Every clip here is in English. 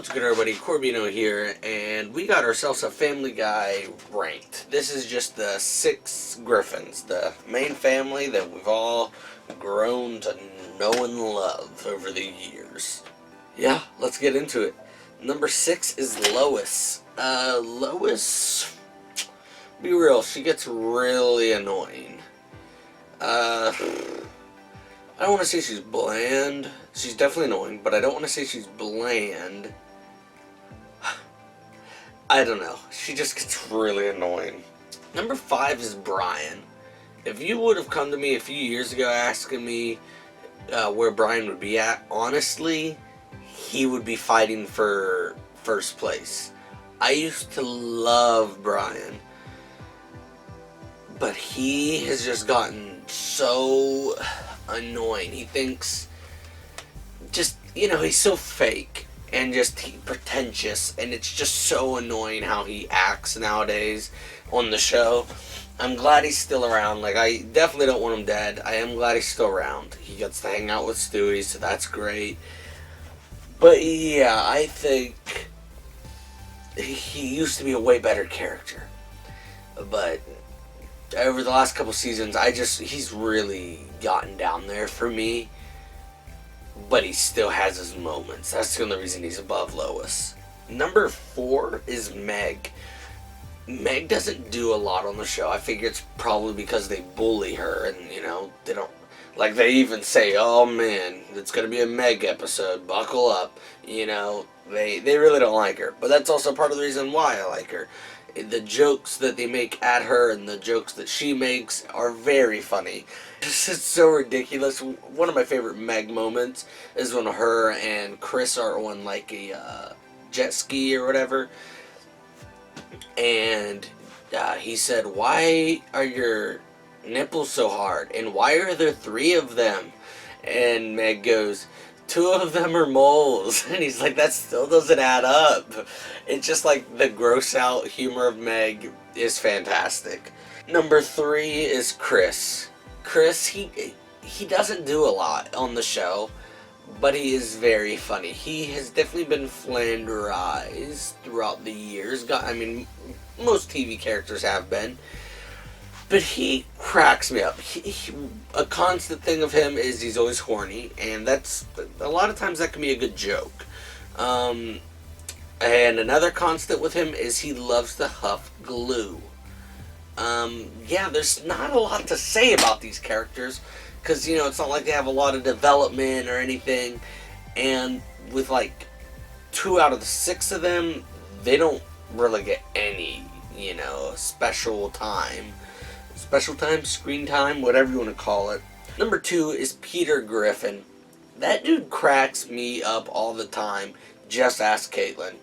What's good, everybody? Corbino here, and we got ourselves a Family Guy ranked. This is just the 6 Griffins, the main family that we've all grown to know and love over the years. Yeah, let's get into it. Number 6 is Lois. Lois, be real, she gets really annoying. I don't want to say she's bland. She's definitely annoying, but I don't want to say she's bland. I don't know. She just gets really annoying. Number 5 is Bryan. If you would have come to me a few years ago asking me where Bryan would be at, honestly, he would be fighting for first place. I used to love Bryan, but he has just gotten so annoying. He thinks he's so fake and just pretentious, and it's just so annoying how he acts nowadays on the show. I'm glad he's still around. Like, I definitely don't want him dead. I am glad he's still around. He gets to hang out with Stewie, so that's great. But yeah, I think he used to be a way better character. But over the last couple seasons, he's really gotten down there for me. But he still has his moments. That's the only reason he's above Lois. Number 4 is Meg. Meg doesn't do a lot on the show. I figure it's probably because they bully her, and they don't, like, they even say, "Oh man, it's gonna be a Meg episode, buckle up." They really don't like her. But that's also part of the reason why I like her. The jokes that they make at her and the jokes that she makes are very funny. It's just so ridiculous. One of my favorite Meg moments is when her and Chris are on like a jet ski or whatever, and he said, "Why are your nipples so hard? And why are there 3 of them?" And Meg goes, "2 of them are moles." And he's like, "That still doesn't add up." It's just like the gross out humor of Meg is fantastic. Number 3 is Chris. Chris, he doesn't do a lot on the show, but he is very funny. He has definitely been flanderized throughout the years. Most TV characters have been. But he cracks me up. A constant thing of him is he's always horny, and that's a lot of times that can be a good joke. And another constant with him is he loves to huff glue. There's not a lot to say about these characters, because it's not like they have a lot of development or anything. And with like 2 out of the 6 of them, they don't really get any special time, screen time, whatever you want to call it. Number 2 is Peter Griffin. That dude cracks me up all the time. Just ask Caitlin.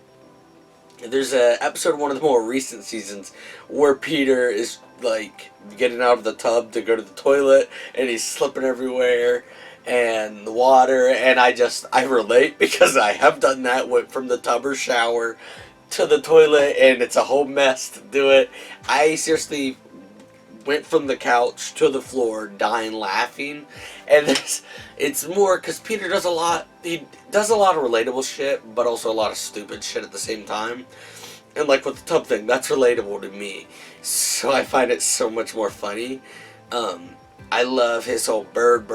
There's an episode, one of the more recent seasons, where Peter is like getting out of the tub to go to the toilet, and he's slipping everywhere and the water, and I relate, because I have done that. Went from the tub or shower to the toilet, and it's a whole mess to do it. I seriously went from the couch to the floor dying laughing. And it's more because Peter does a lot. He does a lot of relatable shit, but also a lot of stupid shit at the same time. And like with the tub thing, that's relatable to me, so I find it so much more funny. I love his whole bird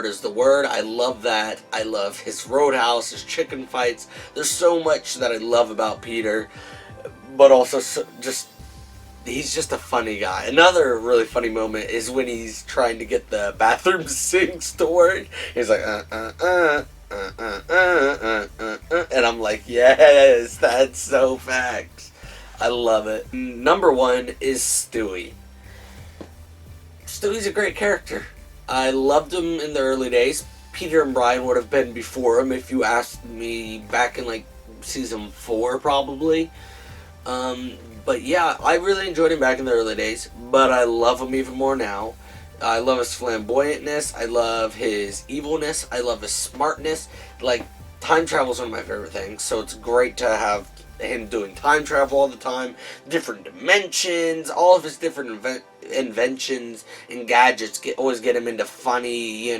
is the word. I love that. I love his roadhouse, his chicken fights. There's so much that I love about Peter, but also he's just a funny guy. Another really funny moment is when he's trying to get the bathroom sinks to work. He's like, and I'm like, yes, that's so facts. I love it. Number 1 is Stewie. Stewie's a great character. I loved him in the early days. Peter and Bryan would have been before him if you asked me back in like season 4 probably. But yeah, I really enjoyed him back in the early days, but I love him even more now. I love his flamboyantness, I love his evilness, I love his smartness. Like, time travel is one of my favorite things, so it's great to have him doing time travel all the time, different dimensions, all of his different inventions and gadgets always get him into funny,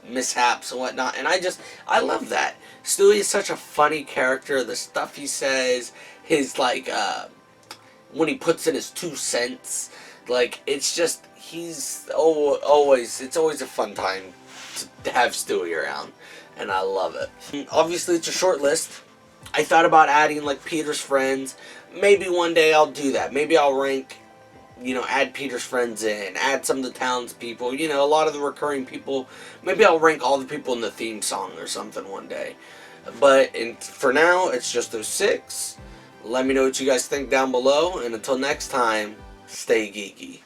mishaps and whatnot. And I love that. Stewie is such a funny character. The stuff he says, his when he puts in his 2 cents, it's just it's always a fun time to have Stewie around, and I love it. Obviously, it's a short list. I thought about adding Peter's friends. Maybe one day I'll do that. Maybe I'll rank, add Peter's friends in, add some of the townspeople, a lot of the recurring people. Maybe I'll rank all the people in the theme song or something one day. But for now, it's just those 6. Let me know what you guys think down below, and until next time, stay geeky.